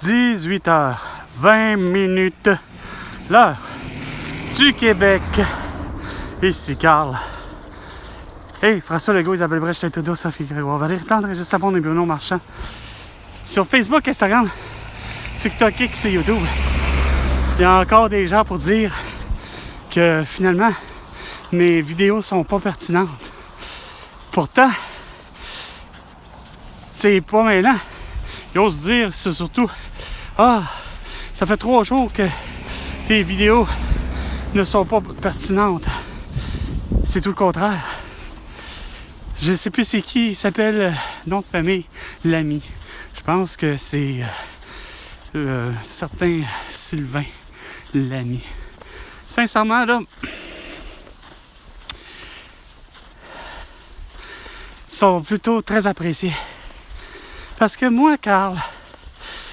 18h20, l'heure du Québec. Ici Carl. Hey, François Legault, Isabelle Brèche, Trudeau, Sophie Grégoire, Valérie Plante, Régis Labonde et Bruno Marchand. Sur Facebook, Instagram, TikTok, X et YouTube, il y a encore des gens pour dire que finalement, mes vidéos sont pas pertinentes. Pourtant, c'est pas mêlant. Ils osent dire, c'est surtout, ça fait 3 jours que tes vidéos ne sont pas pertinentes. C'est tout le contraire. Je sais plus c'est qui, il s'appelle, nom de famille, Lamy. Je pense que c'est certain Sylvain Lamy. Sincèrement, là, ils sont plutôt très appréciés. Parce que moi, Carl,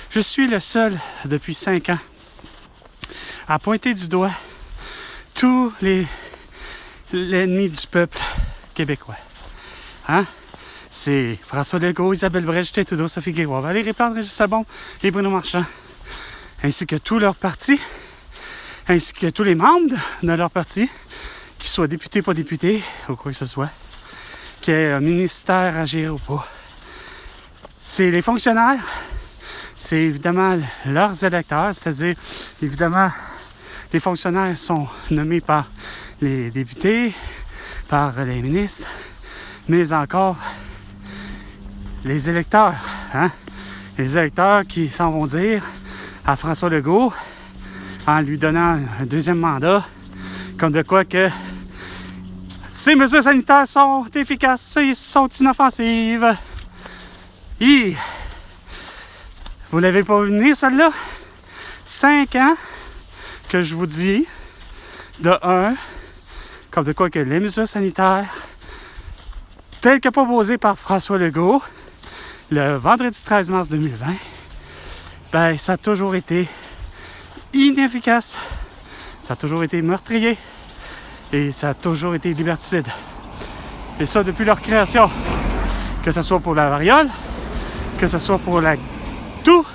je suis le seul depuis 5 ans à pointer du doigt tous l'ennemi du peuple québécois. Hein? C'est François Legault, Isabelle Brèche, Trudeau, Sophie Grégoire, Valérie Plante, Régis Labonde et Bruno Marchand, ainsi que tous leurs partis, ainsi que tous les membres de leur parti, qu'ils soient députés, pas députés, ou quoi que ce soit, qu'il y ait un ministère à gérer ou pas. C'est les fonctionnaires, c'est évidemment leurs électeurs, c'est-à-dire, évidemment, les fonctionnaires sont nommés par les députés, par les ministres, mais encore les électeurs, hein? Les électeurs qui s'en vont dire à François Legault, en lui donnant un deuxième mandat, comme de quoi que ces mesures sanitaires sont efficaces et sont inoffensives. Vous l'avez pas vu venir, celle-là? 5 ans que je vous dis, de 1, comme de quoi que les mesures sanitaires, telles que proposées par François Legault, le vendredi 13 mars 2020, ben, ça a toujours été inefficace, ça a toujours été meurtrier et ça a toujours été liberticide. Et ça depuis leur création, que ce soit pour la variole, que ce soit pour la toux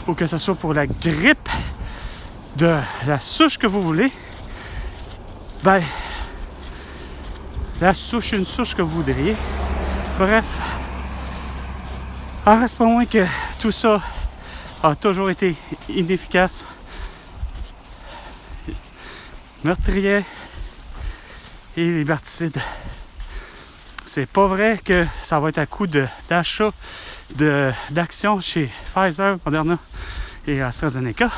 ou que ce soit pour la grippe de la souche que vous voulez, ben, la souche, une souche que vous voudriez. Bref, en reste pas moins que tout ça a toujours été inefficace, meurtrier et liberticide. C'est pas vrai que ça va être à coup d'achat d'actions chez Pfizer, Moderna et AstraZeneca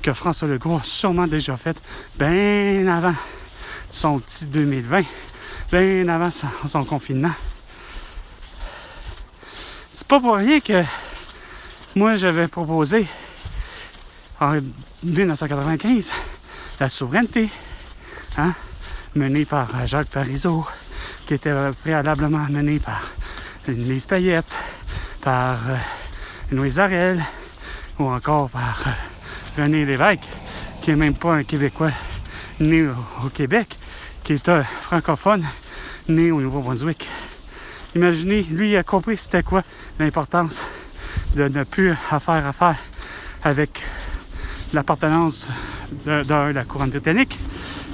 que François Legault a sûrement déjà fait bien avant son petit 2020, bien avant son confinement. C'est pas pour rien que moi j'avais proposé en 1995 la souveraineté, hein, menée par Jacques Parizeau, qui était préalablement menée par Lise Payette, par Louise Ariel, ou encore par René Lévesque, qui n'est même pas un Québécois né au Québec, qui est un francophone né au Nouveau-Brunswick. Imaginez, lui, il a compris c'était quoi l'importance de ne plus faire affaire avec l'appartenance de la couronne britannique,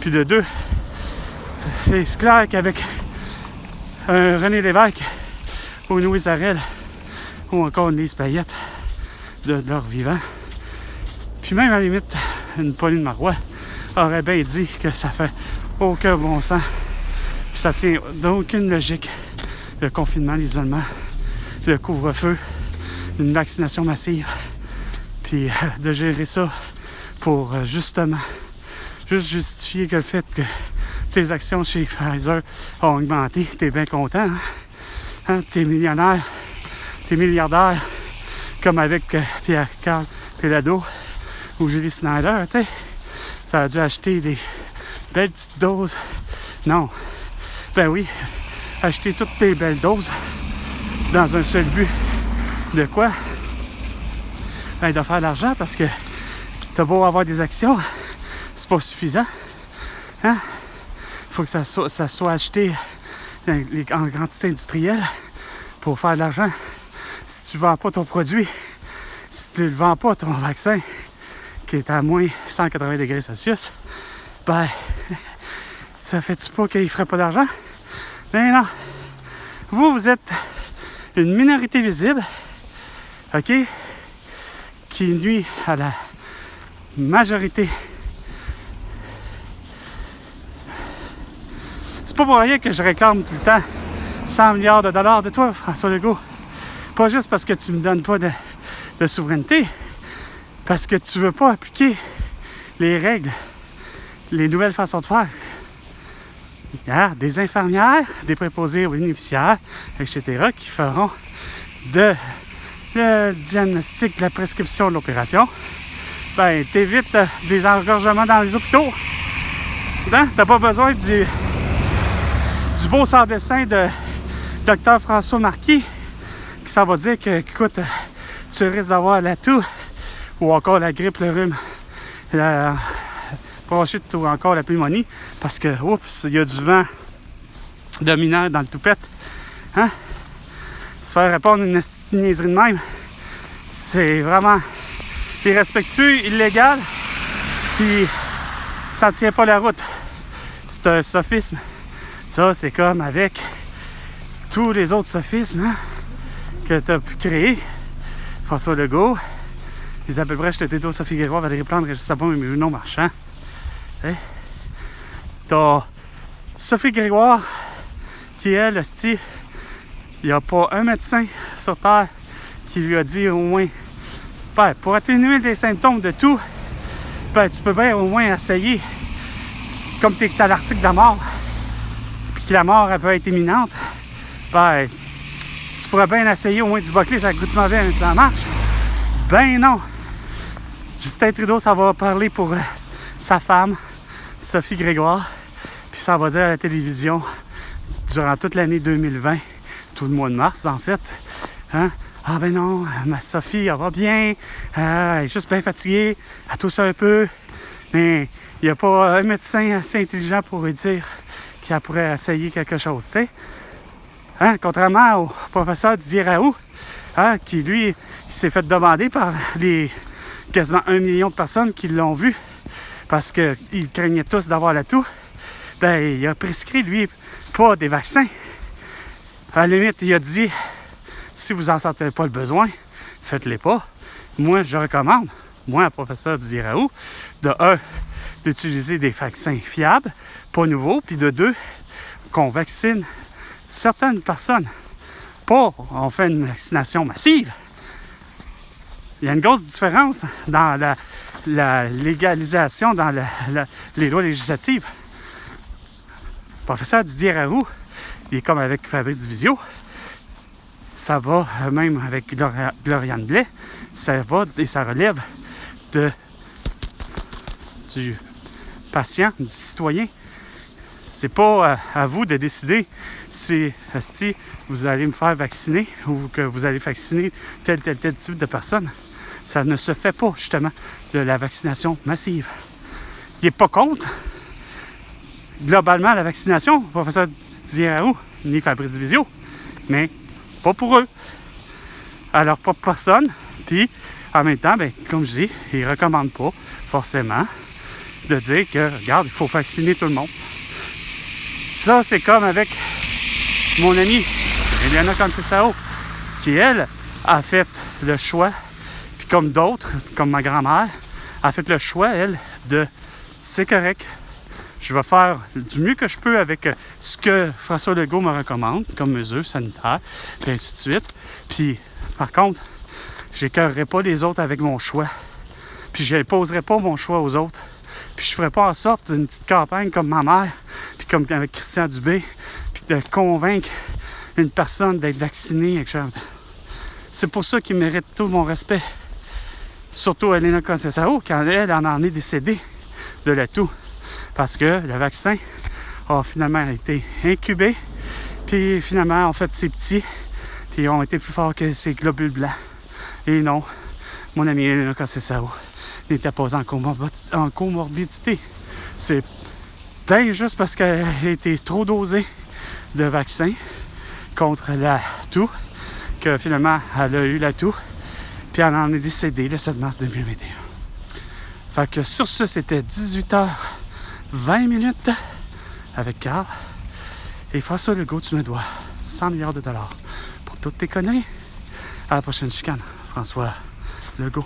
puis de 2, c'est clair qu'avec René Lévesque ou Louise Ariel ou encore une Lise Payette de leur vivant, puis même à la limite une Pauline Marois aurait bien dit que ça fait aucun bon sens, que ça tient d'aucune logique, le confinement, l'isolement, le couvre-feu, une vaccination massive, puis de gérer ça pour justement juste justifier que le fait que tes actions chez Pfizer ont augmenté, t'es bien content, hein? T'es millionnaire, t'es milliardaire, comme avec Pierre-Carl Pelado ou Julie Snyder, tu sais. Ça a dû acheter des belles petites doses. Non. Ben oui, acheter toutes tes belles doses dans un seul but. De quoi? Ben, de faire de l'argent, parce que t'as beau avoir des actions, c'est pas suffisant. Hein? Il faut que ça soit acheté en quantité industrielle pour faire de l'argent. Si tu ne vends pas ton produit, si tu ne vends pas ton vaccin qui est à moins 180 degrés Celsius, ben, ça fait-tu pas qu'il ne ferait pas d'argent? Ben non. Vous êtes une minorité visible, OK, qui nuit à la majorité. C'est pas pour rien que je réclame tout le temps 100 milliards de dollars de toi, François Legault. Pas juste parce que tu me donnes pas de souveraineté, parce que tu veux pas appliquer les règles, les nouvelles façons de faire. Il y a des infirmières, des préposés aux bénéficiaires, etc., qui feront le diagnostic de la prescription de l'opération. Ben, t'évites des engorgements dans les hôpitaux. Hein? T'as pas besoin du beau sans-dessin de Dr François Marquis qui s'en va dire que, écoute, tu risques d'avoir la toux ou encore la grippe, le rhume, la bronchite ou encore la pneumonie parce que, oups, il y a du vent dominant dans le toupette. Hein? Se faire répondre une niaiserie de même, c'est vraiment irrespectueux, illégal, puis ça tient pas la route. C'est un sophisme. Ça, c'est comme avec tous les autres sophismes que tu as pu créer. François Legault, Isabelle Brèche, Této, Sophie Grégoire, Valérie Plante, Régis Sabon et Bruno Marchand. Hein? T'as Sophie Grégoire qui, elle, il n'y a pas un médecin sur Terre qui lui a dit au moins, ben, pour atténuer les symptômes de tout, ben, tu peux bien au moins essayer, comme tu es à l'article de la mort, puis que la mort elle peut être imminente, ben, tu pourrais bien essayer au moins du boucler, ça goûte mauvais, mais ça marche. Ben non! Justin Trudeau, ça va parler pour sa femme, Sophie Grégoire, puis ça va dire à la télévision durant toute l'année 2020, tout le mois de mars en fait, hein? Ah ben non, ma Sophie, elle va bien, elle est juste bien fatiguée, elle tousse un peu, mais il n'y a pas un médecin assez intelligent pour lui dire qu'elle pourrait essayer quelque chose, tu sais. Hein? Contrairement au professeur Didier Raoult, hein, qui lui, il s'est fait demander par les quasiment 1 million de personnes qui l'ont vu, parce qu'ils craignaient tous d'avoir la toux, ben il a prescrit, lui, pas des vaccins. À la limite, il a dit, si vous n'en sentez pas le besoin, faites-les pas. Moi, je recommande, moi, professeur Didier Raoult, de 1, d'utiliser des vaccins fiables, pas nouveaux, puis de 2, qu'on vaccine certaines personnes. Pas, on fait une vaccination massive. Il y a une grosse différence dans la légalisation, dans les lois législatives. Le professeur Didier Raoult, il est comme avec Fabrice Divisio. Ça va, même avec Gloriane Blais, ça va et ça relève du patient, du citoyen. C'est pas à vous de décider si vous allez me faire vacciner ou que vous allez vacciner tel type de personne. Ça ne se fait pas, justement, de la vaccination massive. Il n'est pas contre, globalement, la vaccination, le professeur Didier Raoult, ni Fabrice Divisio, mais pas pour eux. À leur propre personne. Puis, en même temps, ben, comme je dis, ils ne recommandent pas, forcément, de dire que, regarde, il faut vacciner tout le monde. Ça, c'est comme avec mon amie, Eliana Contessao, qui, elle, a fait le choix, puis comme d'autres, comme ma grand-mère, a fait le choix, elle, de c'est correct, je vais faire du mieux que je peux avec ce que François Legault me recommande, comme mesures sanitaires, puis ainsi de suite. Puis, par contre, j'écœurerai pas les autres avec mon choix. Puis, je n'imposerai pas mon choix aux autres. Puis, je ferai pas en sorte d'une petite campagne comme ma mère, puis comme avec Christian Dubé, puis de convaincre une personne d'être vaccinée, etc. C'est pour ça qu'il mérite tout mon respect. Surtout Elena Contessao, quand elle en est décédée de la toux. Parce que le vaccin a finalement été incubé, puis finalement, en fait, c'est petit, puis ils ont été plus forts que ces globules blancs. Et non, mon ami Elena Contessao n'était pas en comorbidité. C'est peut-être juste parce qu'elle a été trop dosée de vaccin contre la toux, que finalement, elle a eu la toux, Puis elle en est décédée le 7 mars 2021. Fait que sur ce, c'était 18h20 avec Carl. Et François Legault, tu me dois 100 milliards de dollars pour toutes tes conneries. À la prochaine chicane, François Legault.